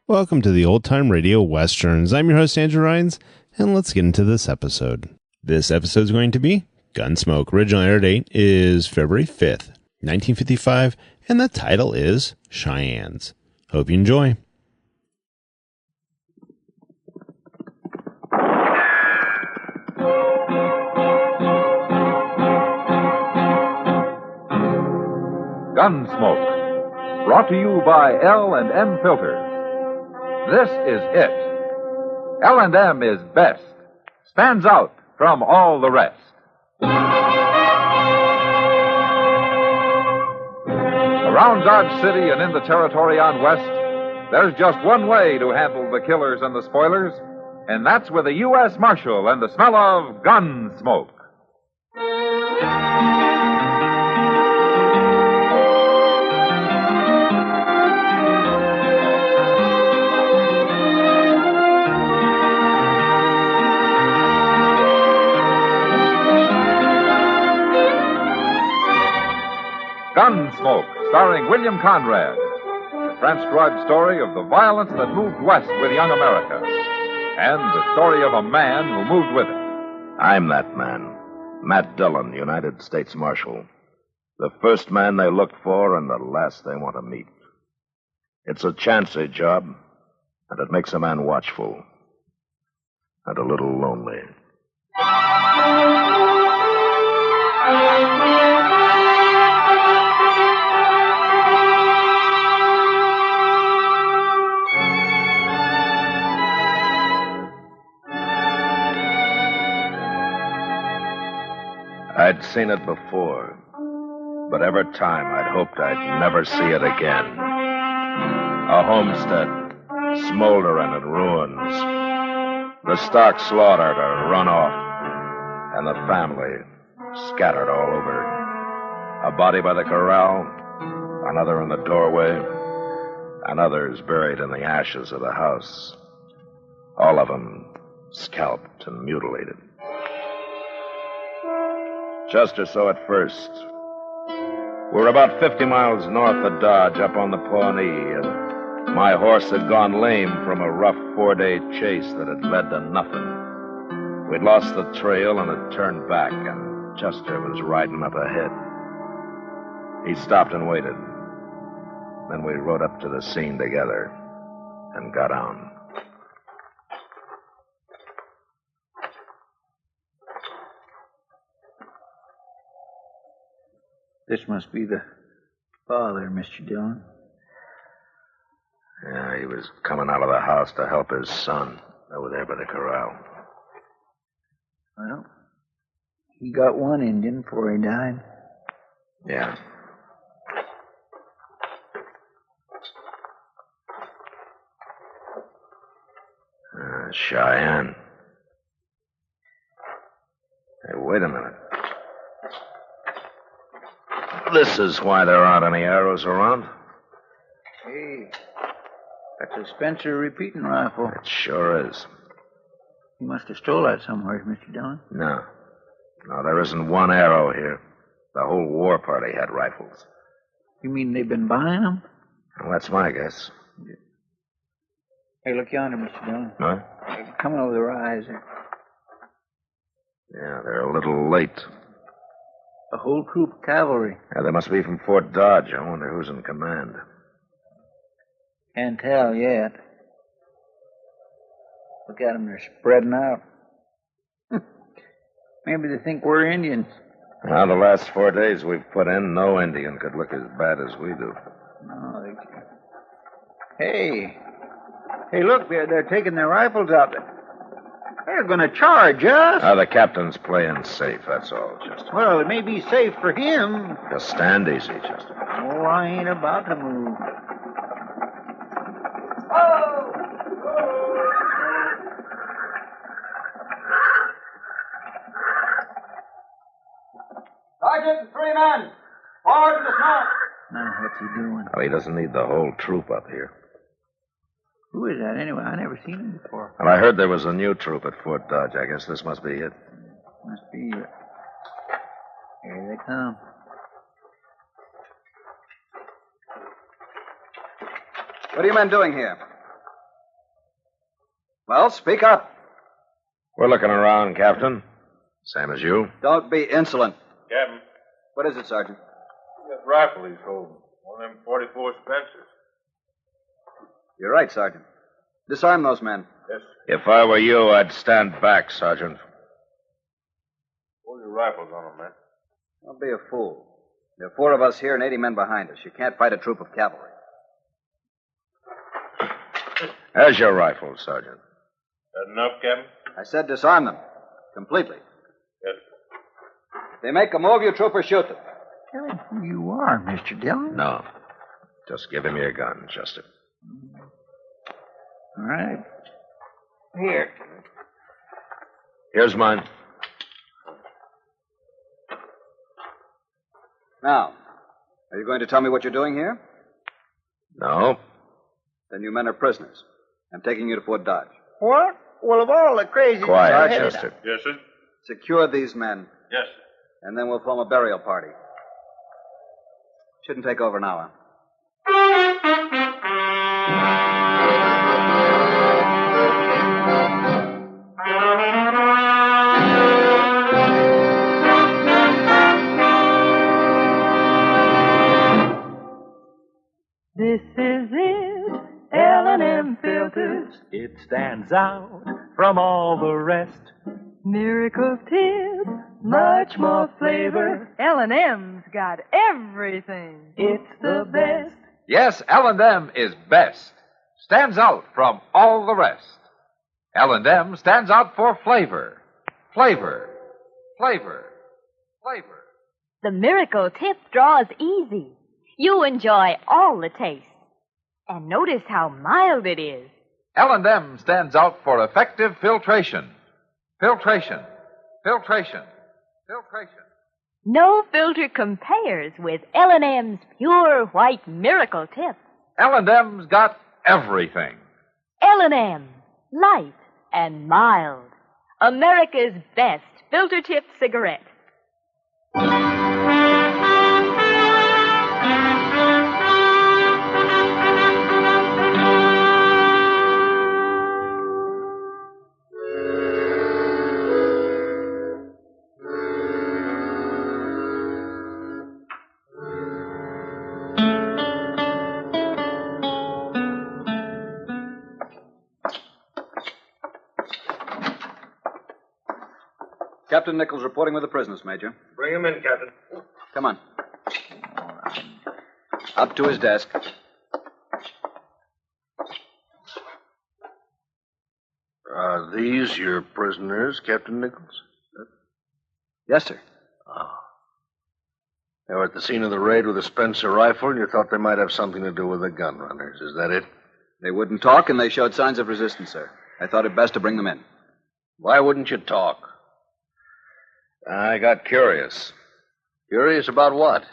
Welcome to the Old Time Radio Westerns. I'm your host, Andrew Rhines, and let's get into this episode. This episode is going to be Gunsmoke. Original air date is February 5th, 1955, and the title is Cheyennes. Hope you enjoy. Gunsmoke, brought to you by L&M Filters. This is it. L&M is best, stands out from all the rest. Around Dodge City and in the territory on West, there's just one way to handle the killers and the spoilers, and that's with a U.S. Marshal and the smell of Gunsmoke. Gunsmoke, starring William Conrad. The transcribed story of the violence that moved west with young America. And the story of a man who moved with it. I'm that man. Matt Dillon, United States Marshal. The first man they look for and the last they want to meet. It's a chancy job, and it makes a man watchful. And a little lonely. I'd seen it before, but every time I'd hoped I'd never see it again. A homestead, smoldering in ruins. The stock slaughtered or run off, and the family scattered all over. A body by the corral, another in the doorway, and others buried in the ashes of the house. All of them scalped and mutilated. Just or so at first. We're about 50 miles north of Dodge, up on the Pawnee, and my horse had gone lame from a rough 4-day chase that had led to nothing. We'd lost the trail and had turned back, and Chester was riding up ahead. He stopped and waited. Then we rode up to the scene together and got on. This must be the father, Mr. Dillon. Yeah, he was coming out of the house to help his son over there by the corral. Well, he got one Indian before he died. Yeah. Cheyenne. Hey, wait a minute. This is why there aren't any arrows around. Hey, that's a Spencer repeating rifle. It sure is. You must have stole that somewhere, Mr. Dillon. No, there isn't one arrow here. The whole war party had rifles. You mean they've been buying them? Well, that's my guess. Hey, look yonder, Mr. Dillon. Huh? They're coming over the rise there. Yeah, they're a little late. A whole troop of cavalry. Yeah, they must be from Fort Dodge. I wonder who's in command. Can't tell yet. Look at them, they're spreading out. Maybe they think we're Indians. Well, the last 4 days we've put in, no Indian could look as bad as we do. No, they can't. Hey, look, they're taking their rifles out. They're going to charge us. The captain's playing safe, that's all, Chester. Well, it may be safe for him. Just stand easy, Chester. Oh, I ain't about to move. Sergeant and 3 men. Forward to the smoke. Now, what's he doing? Well, he doesn't need the whole troop up here. Who is that, anyway? I never seen him before. Well, I heard there was a new troop at Fort Dodge. I guess this must be it. Must be it. Here they come. What are you men doing here? Well, speak up. We're looking around, Captain. Same as you. Don't be insolent. Captain, What is it, Sergeant? that rifle he's holding. One of them 44 Spencers. You're right, Sergeant. Disarm those men. Yes. If I were you, I'd stand back, Sergeant. Hold your rifles on them, man. Don't be a fool. There are 4 of us here and 80 men behind us. You can't fight a troop of cavalry. There's your rifle, Sergeant. That enough, Captain? I said disarm them. Completely. Yes. If they make a move, you troopers shoot them. Tell him who you are, Mr. Dillon. No. Just give him your gun, Chester. All right. Here. Here's mine. Now, are you going to tell me what you're doing here? No. Then you men are prisoners. I'm taking you to Fort Dodge. What? Well, of all the crazy... Quiet, Chester. Yes, sir. Secure these men, Yes, sir. and then we'll form a burial party. Shouldn't take over an hour. This is it, L&M Filters. It stands out from all the rest. Miracle tip, much more flavor. L&M's got everything. It's the best. Yes, L&M is best. Stands out from all the rest. L&M stands out for flavor. Flavor. Flavor. Flavor. The Miracle Tip draws easy. You enjoy all the taste. And notice how mild it is. L&M stands out for effective filtration. Filtration. Filtration. Filtration. No filter compares with L&M's pure white Miracle Tip. L&M's got everything. L&M, light and mild. America's best filter tip cigarette. Captain Nichols reporting with the prisoners, Major. Bring him in, Captain. Come on. Up to his desk. Are these your prisoners, Captain Nichols? Yes, sir. Oh. They were at the scene of the raid with a Spencer rifle, and you thought they might have something to do with the gun runners. Is that it? They wouldn't talk, and they showed signs of resistance, sir. I thought it best to bring them in. Why wouldn't you talk? I got curious. Curious about what?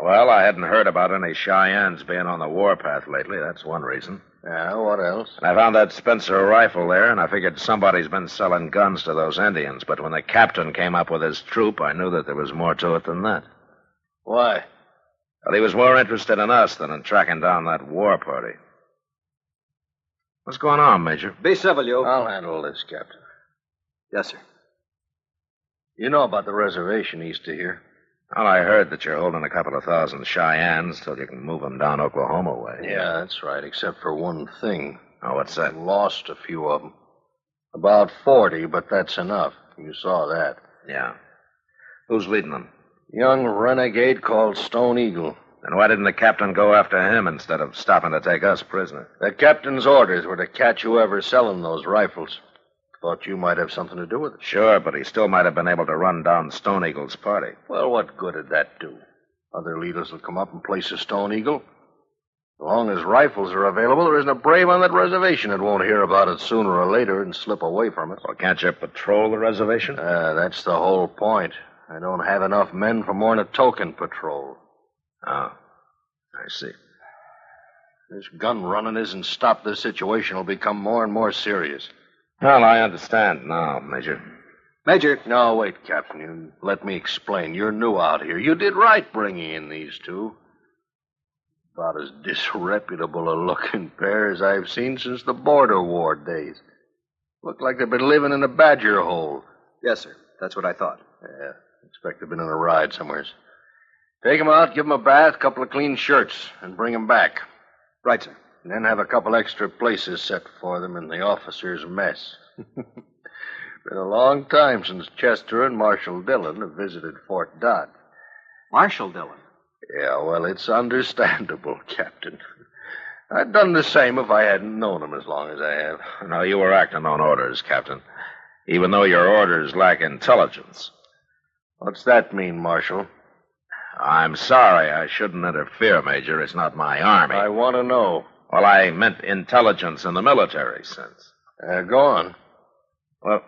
Well, I hadn't heard about any Cheyennes being on the warpath lately. That's one reason. Yeah, what else? I found that Spencer rifle there, and I figured somebody's been selling guns to those Indians. But when the captain came up with his troop, I knew that there was more to it than that. Why? Well, he was more interested in us than in tracking down that war party. What's going on, Major? Be civil, you. I'll handle this, Captain. Yes, sir. You know about the reservation east of here? Well, I heard that you're holding a couple of thousand Cheyennes till you can move them down Oklahoma way. Yeah, that's right, except for one thing. Oh, what's that? Lost a few of them. About 40, but that's enough. You saw that. Yeah. Who's leading them? Young renegade called Stone Eagle. Then why didn't the captain go after him instead of stopping to take us prisoner? The captain's orders were to catch whoever's selling those rifles. Thought you might have something to do with it. Sure, but he still might have been able to run down Stone Eagle's party. Well, what good did that do? Other leaders will come up and place a Stone Eagle. As long as rifles are available, there isn't a brave on that reservation that won't hear about it sooner or later and slip away from it. Well, can't you patrol the reservation? That's the whole point. I don't have enough men for more than a token patrol. Oh, I see. This gun running isn't stopped, this situation will become more and more serious. Well, I understand now, Major. Major. No, wait, Captain. You let me explain. You're new out here. You did right bringing in these two. About as disreputable a looking pair as I've seen since the border war days. Look like they've been living in a badger hole. Yes, sir. That's what I thought. Yeah, expect they've been on a ride somewheres. Take 'em out, give 'em a bath, couple of clean shirts, and bring 'em back. Right, sir. And then have a couple extra places set for them in the officers' mess. Been a long time since Chester and Marshal Dillon have visited Fort Dodd. Marshal Dillon? Yeah, well, it's understandable, Captain. I'd done the same if I hadn't known him as long as I have. No, you were acting on orders, Captain. Even though your orders lack intelligence. What's that mean, Marshal? I'm sorry. I shouldn't interfere, Major. It's not my army. I want to know. Well, I meant intelligence in the military sense. Go on. Well,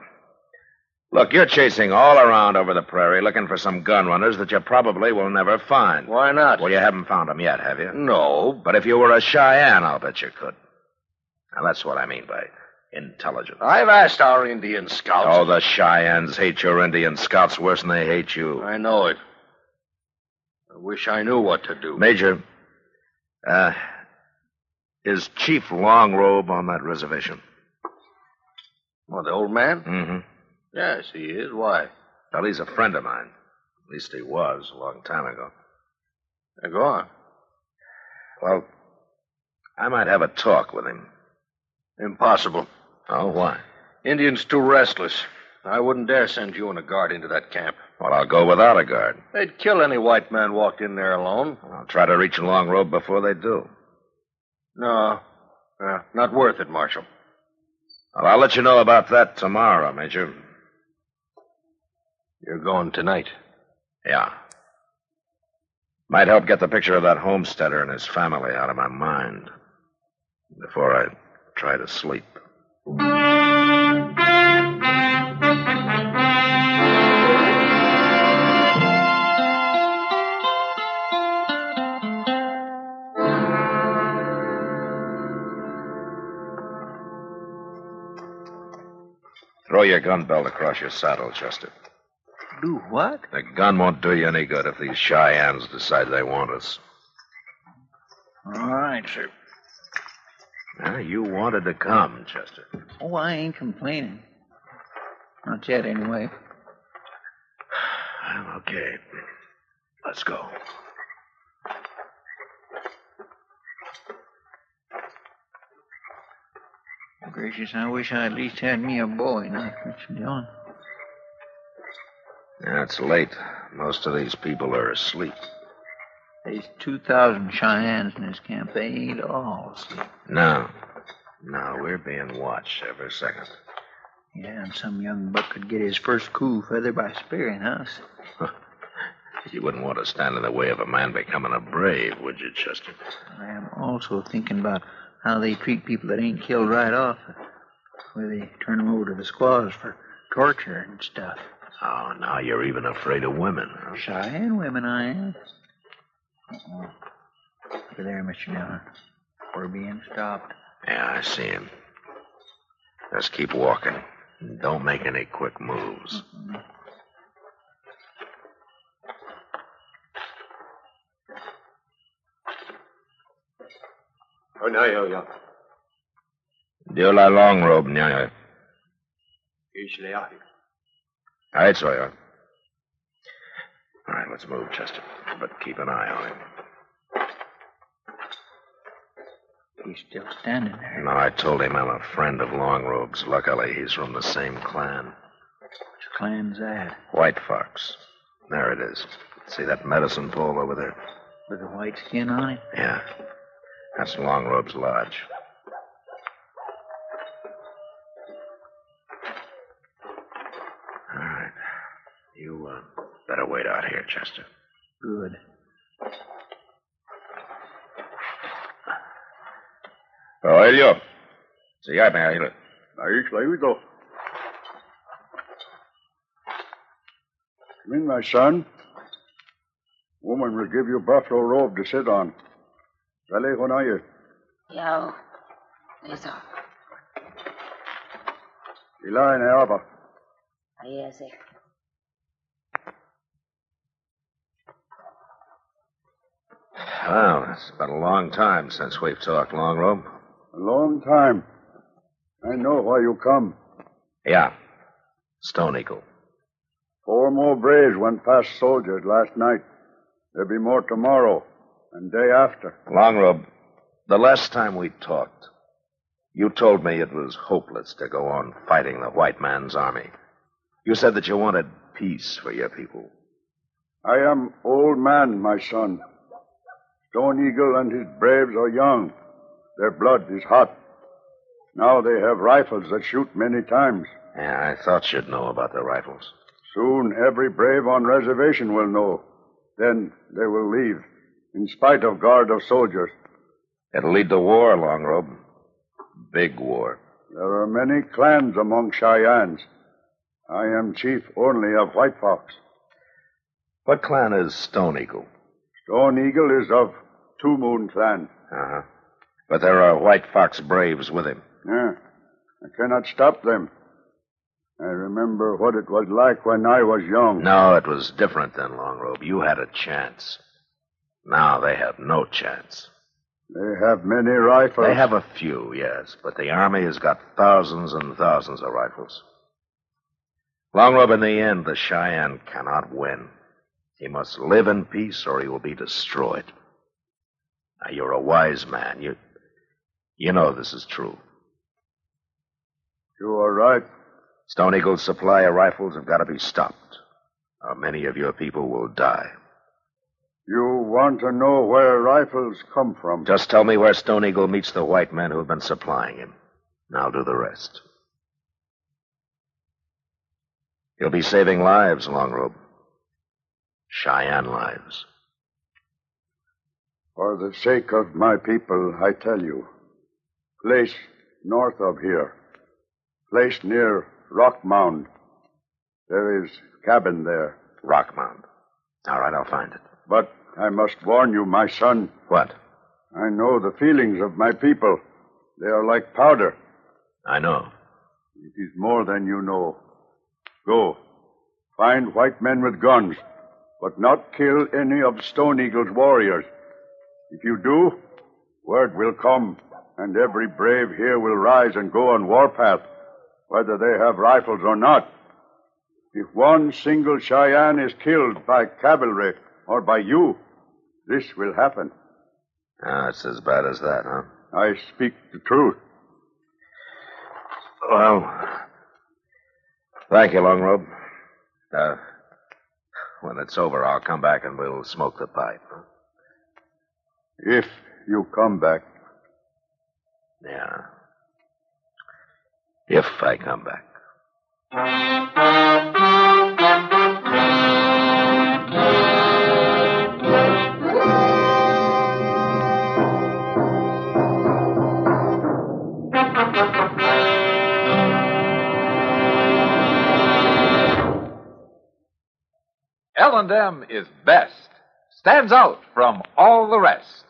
look, you're chasing all around over the prairie looking for some gun runners that you probably will never find. Why not? Well, you haven't found them yet, have you? No. But if you were a Cheyenne, I'll bet you could. Now, that's what I mean by intelligence. I've asked our Indian scouts. Oh, the Cheyennes hate your Indian scouts worse than they hate you. I know it. I wish I knew what to do. Major, is Chief Longrobe on that reservation? Well, the old man? Mm-hmm. Yes, he is. Why? Well, he's a friend of mine. At least he was a long time ago. Go on. Well, I might have a talk with him. Impossible. Oh, why? Indians too restless. I wouldn't dare send you and a guard into that camp. Well, I'll go without a guard. They'd kill any white man walked in there alone. I'll try to reach Longrobe before they do. No. Not worth it, Marshal. Well, I'll let you know about that tomorrow, Major. You're going tonight? Yeah. Might help get the picture of that homesteader and his family out of my mind before I try to sleep. Throw your gun belt across your saddle, Chester. Do what? The gun won't do you any good if these Cheyennes decide they want us. All right, sir. Now, you wanted to come, Chester. Oh, I ain't complaining. Not yet, anyway. Well, okay. Let's go. Gracious, I wish I at least had me a boy now, Mr. Dillon. Yeah, it's late. Most of these people are asleep. There's 2,000 Cheyennes in this camp. They ain't all asleep. No, we're being watched every second. Yeah, and some young buck could get his first coup feather by sparing us. You wouldn't want to stand in the way of a man becoming a brave, would you, Chester? I am also thinking about how they treat people that ain't killed right off. Where they turn them over to the squaws for torture and stuff. Oh, now you're even afraid of women, huh? Cheyenne women, I am. Over there, Mr. Dillon. We're being stopped. Yeah, I see him. Just keep walking. Don't make any quick moves. Mm-hmm. Oh, no, yo. Dieu la Longrobe, nyayo. Right, so yeah. All right, let's move, Chester. But keep an eye on him. He's still standing there. No, I told him I'm a friend of Longrobe's. Luckily, he's from the same clan. Which clan's that? White Fox. There it is. See that medicine pole over there? With the white skin on it? Yeah. That's Longrobe's lodge. All right. You better wait out here, Chester. Good. Oh, Elio. Sí, ya me ayuda. Ahí we go. Come in, my son. Woman will give you a buffalo robe to sit on. Dale con ella. Yo, eso. Y la en el Ahí ese. Well, it's been a long time since we've talked, Longrobe. A long time. I know why you come. Yeah. Stone Eagle. 4 more braves went past soldiers last night. There'll be more tomorrow and day after. Longrobe, the last time we talked, you told me it was hopeless to go on fighting the white man's army. You said that you wanted peace for your people. I am old man, my son. Stone Eagle and his braves are young. Their blood is hot. Now they have rifles that shoot many times. Yeah, I thought you'd know about the rifles. Soon every brave on reservation will know. Then they will leave, in spite of guard of soldiers. It'll lead to war, Longrobe. Big war. There are many clans among Cheyennes. I am chief only of White Fox. What clan is Stone Eagle? Stone Eagle is of Two Moon clan. Uh-huh. But there are White Fox braves with him. Yeah. I cannot stop them. I remember what it was like when I was young. No, it was different then, Longrobe. You had a chance. Now they have no chance. They have many rifles. They have a few, yes, but the army has got thousands and thousands of rifles. Longrobe, in the end, the Cheyenne cannot win. He must live in peace or he will be destroyed. Now, you're a wise man. You know this is true. You are right. Stone Eagle's supply of rifles have got to be stopped, or many of your people will die. You want to know where rifles come from? Just tell me where Stone Eagle meets the white men who have been supplying him, and I'll do the rest. You'll be saving lives, Longrobe. Cheyenne lives. For the sake of my people, I tell you. Place north of here. Place near Rock Mound. There is cabin there. Rock Mound. All right, I'll find it. But I must warn you, my son. What? I know the feelings of my people. They are like powder. I know. It is more than you know. Go. Find white men with guns, but not kill any of Stone Eagle's warriors. If you do, word will come, and every brave here will rise and go on warpath, whether they have rifles or not. If one single Cheyenne is killed by cavalry or by you, this will happen. Ah, it's as bad as that, huh? I speak the truth. Well, thank you, Longrobe. When it's over, I'll come back and we'll smoke the pipe. Huh? If you come back. Yeah. If I come back. L&M is best. Stands out from all the rest.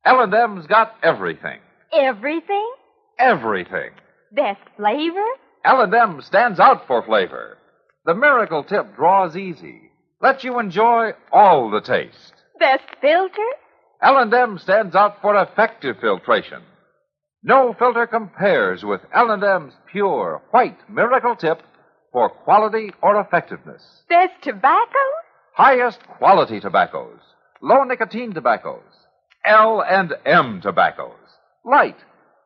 L&M's got everything. Everything? Everything. Best flavor? L&M stands out for flavor. The miracle tip draws easy. Lets you enjoy all the taste. Best filter? L&M stands out for effective filtration. No filter compares with L&M's pure, white miracle tip for quality or effectiveness. Best tobacco? Highest quality tobaccos. Low nicotine tobaccos. L&M tobaccos. Light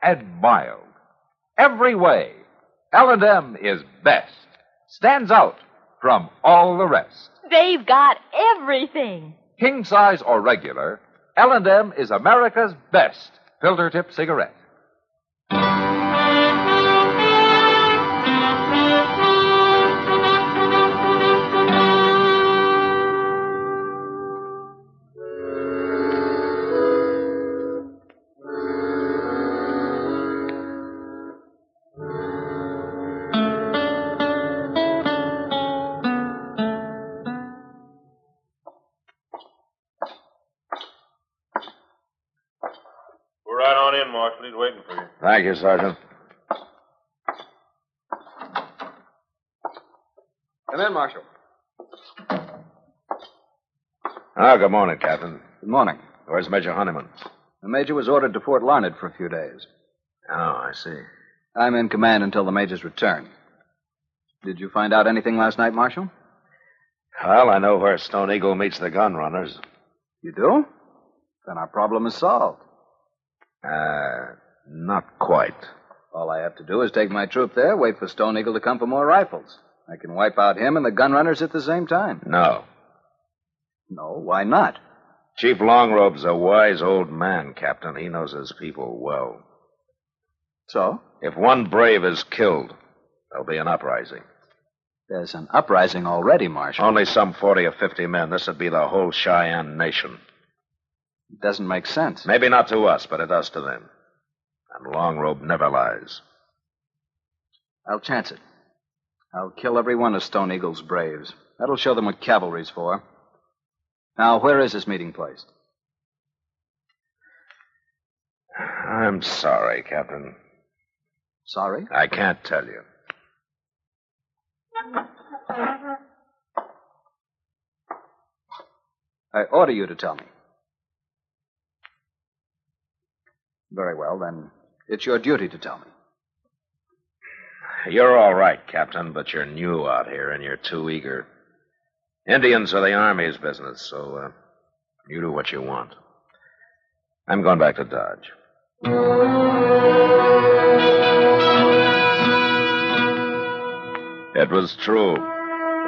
and mild. Every way, L&M is best. Stands out from all the rest. They've got everything. King size or regular, L&M is America's best filter tip cigarette. Go right on in, Marshal. He's waiting for you. Thank you, Sergeant. Come in, Marshal. Good morning, Captain. Good morning. Where's Major Honeyman? The Major was ordered to Fort Larned for a few days. Oh, I see. I'm in command until the Major's return. Did you find out anything last night, Marshal? Well, I know where Stone Eagle meets the gun runners. You do? Then our problem is solved. Not quite. All I have to do is take my troop there, wait for Stone Eagle to come for more rifles. I can wipe out him and the gun runners at the same time. No. No, why not? Chief Longrobe's a wise old man, Captain. He knows his people well. So? If one brave is killed, there'll be an uprising. There's an uprising already, Marshal. Only some 40 or 50 men. This would be the whole Cheyenne nation. It doesn't make sense. Maybe not to us, but it does to them. And Longrobe never lies. I'll chance it. I'll kill every one of Stone Eagle's braves. That'll show them what cavalry's for. Now, where is this meeting place? I'm sorry, Captain. Sorry? I can't tell you. I order you to tell me. Very well, then. It's your duty to tell me. You're all right, Captain, but you're new out here and you're too eager. Indians are the Army's business, so you do what you want. I'm going back to Dodge. It was true.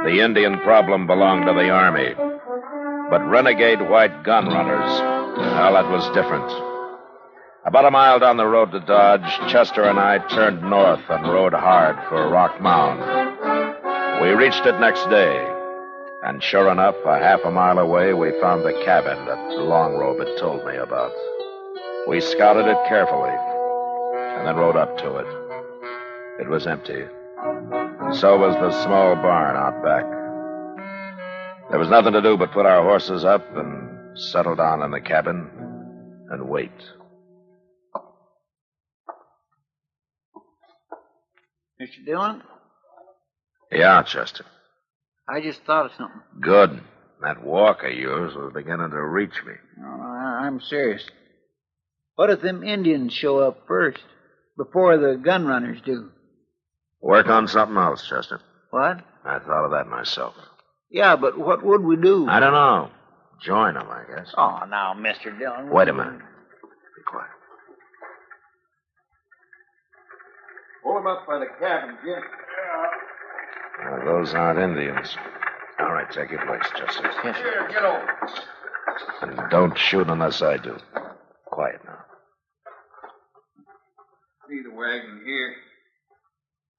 The Indian problem belonged to the Army. But renegade white gun runners, well, that was different. About a mile down the road to Dodge, Chester and I turned north and rode hard for Rock Mound. We reached it next day, and sure enough, a half a mile away, we found the cabin that Longrobe had told me about. We scouted it carefully, and then rode up to it. It was empty, and so was the small barn out back. There was nothing to do but put our horses up and settle down in the cabin and wait. Mr. Dillon? Yeah, Chester. I just thought of something. Good. That walk of yours was beginning to reach me. No, I'm serious. What if them Indians show up first, before the gun runners do? Work on something else, Chester. What? I thought of that myself. Yeah, but what would we do? I don't know. Join them, I guess. Oh, now, Mr. Dillon. Wait a minute. Be quiet. Pull him up by the cabin, Jim. Now, those aren't Indians. All right, take your place, Chester. Yes, Here, get over. And don't shoot unless I do. Quiet now. See the wagon here.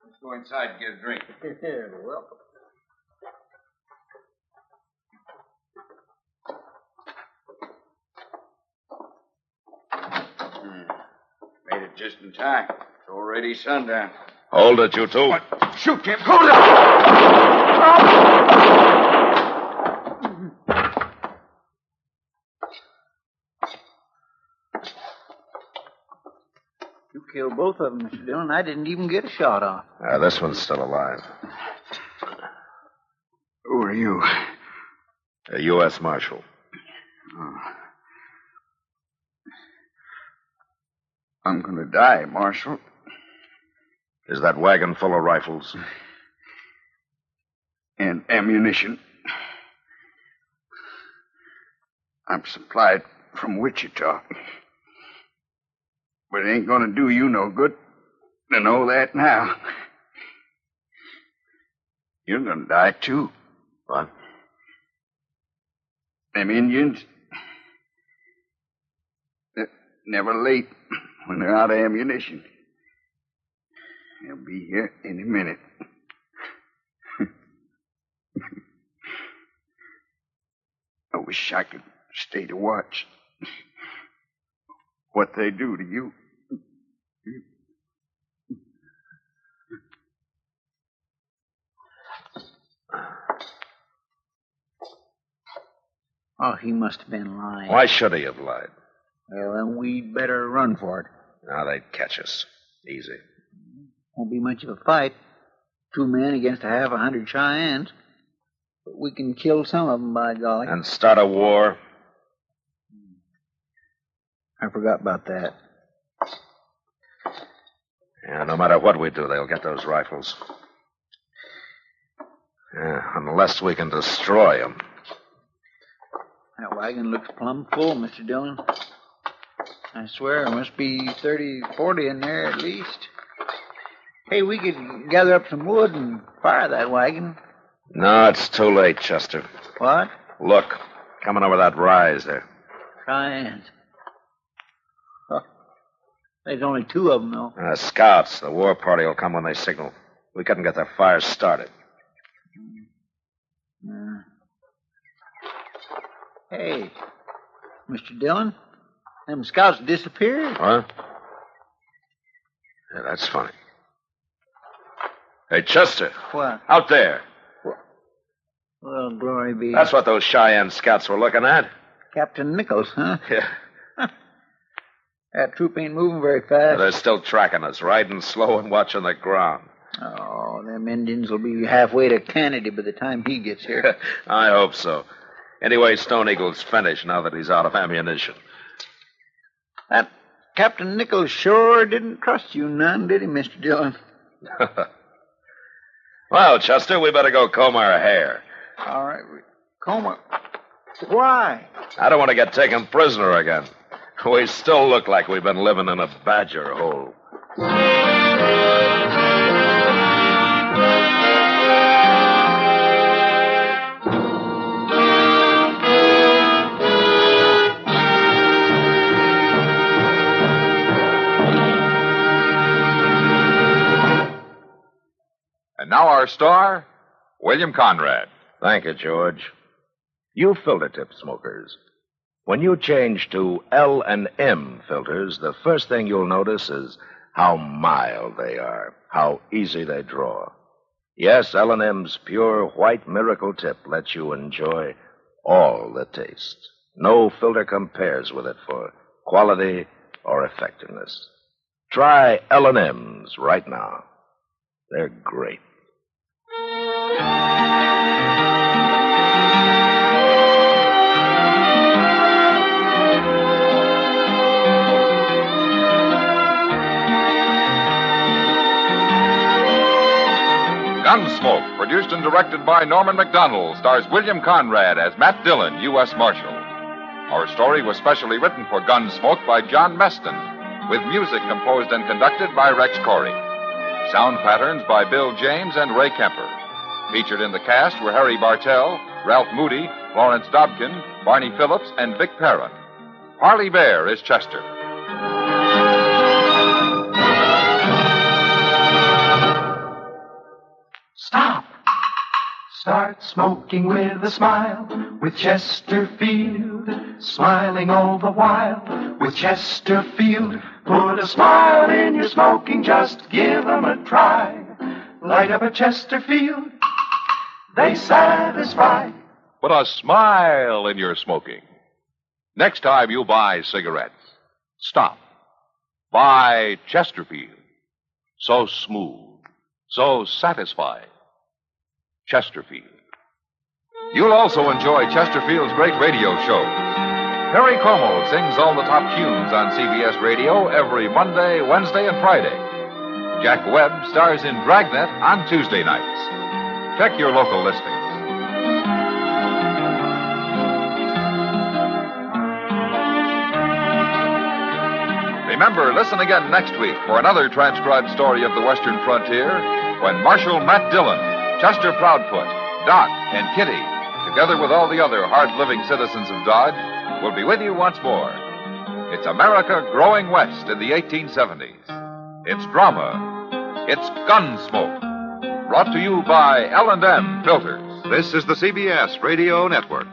Let's go inside and get a drink. You're welcome. Made it just in time. It's already sundown. Hold it, you two. Shoot, Jim. Hold it! You killed both of them, Mr. Dillon. I didn't even get a shot off. This one's still alive. Who are you? A U.S. Marshal. Oh. I'm going to die, Marshal. Is that wagon full of rifles? And ammunition. I'm supplied from Wichita. But it ain't going to do you no good to know that now. You're going to die, too. What? Them Indians, they're never late when they're out of ammunition. They'll be here any minute. I wish I could stay to watch what they do to you. Oh, he must have been lying. Why should he have lied? Well, then we'd better run for it. Now they'd catch us. Easy. Won't be much of a fight. 2 men against a half 100 Cheyennes. But we can kill some of them, by golly. And start a war? I forgot about that. Yeah, no matter what we do, they'll get those rifles. Yeah, unless we can destroy him. That wagon looks plumb full, Mr. Dillon. I swear there must be 30, 40 in there at least. Hey, we could gather up some wood and fire that wagon. No, it's too late, Chester. What? Look, coming over that rise there. Cheyennes. Oh, there's only 2 of them, though. Scouts. The war party will come when they signal. We couldn't get their fire started. Hey, Mr. Dillon, them scouts disappeared. Huh? Yeah, that's funny. Hey, Chester. What? Out there. Well, glory be. That's what those Cheyenne scouts were looking at. Captain Nichols, huh? Yeah. That troop ain't moving very fast. They're still tracking us, riding slow and watching the ground. Oh, them Indians will be halfway to Kennedy by the time he gets here. I hope so. Anyway, Stone Eagle's finished now that he's out of ammunition. That Captain Nichols sure didn't trust you none, did he, Mr. Dillon? Well, Chester, we better go comb our hair. All right. Comb. Why? I don't want to get taken prisoner again. We still look like we've been living in a badger hole. And now our star, William Conrad. Thank you, George. You filter tip smokers. When you change to L&M filters, the first thing you'll notice is how mild they are, how easy they draw. Yes, L&M's pure white miracle tip lets you enjoy all the taste. No filter compares with it for quality or effectiveness. Try L&M's right now. They're great. Gunsmoke, produced and directed by Norman MacDonald, stars William Conrad as Matt Dillon, U.S. Marshal. Our story was specially written for Gunsmoke by John Meston, with music composed and conducted by Rex Corey. Sound patterns by Bill James and Ray Kemper. Featured in the cast were Harry Bartell, Ralph Moody, Lawrence Dobkin, Barney Phillips, and Vic Perrin. Harley Bear is Chester. Stop. Start smoking with a smile, with Chesterfield, smiling all the while. With Chesterfield, put a smile in your smoking, just give 'em a try. Light up a Chesterfield, they satisfy. Put a smile in your smoking. Next time you buy cigarettes, stop. Buy Chesterfield. So smooth, so satisfying. Chesterfield. You'll also enjoy Chesterfield's great radio shows. Perry Como sings all the top tunes on CBS Radio every Monday, Wednesday, and Friday. Jack Webb stars in Dragnet on Tuesday nights. Check your local listings. Remember, listen again next week for another transcribed story of the Western frontier when Marshal Matt Dillon, Chester Proudfoot, Doc, and Kitty, together with all the other hard-living citizens of Dodge, will be with you once more. It's America growing west in the 1870s. It's drama. It's Gunsmoke. Brought to you by L&M Filters. This is the CBS Radio Network.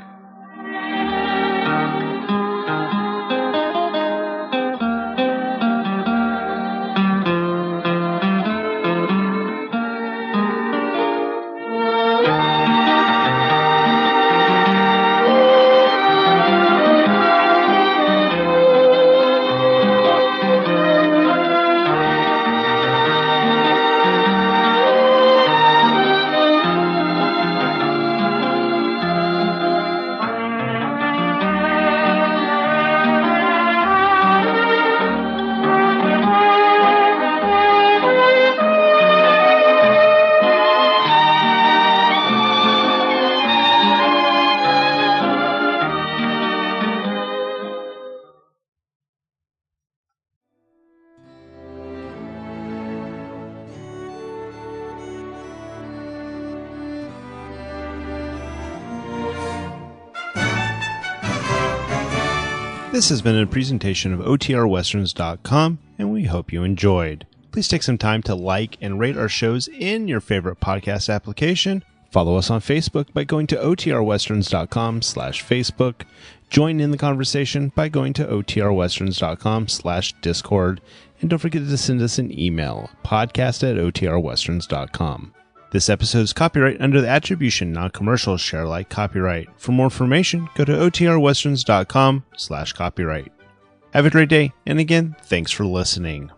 This has been a presentation of OTRWesterns.com, and we hope you enjoyed. Please take some time to like and rate our shows in your favorite podcast application. Follow us on Facebook by going to OTRWesterns.com/Facebook. Join in the conversation by going to OTRWesterns.com/Discord. And don't forget to send us an email, podcast@OTRWesterns.com. This episode is copyright under the attribution, non-commercial, share alike copyright. For more information, go to OTRWesterns.com/copyright. Have a great day, and again, thanks for listening.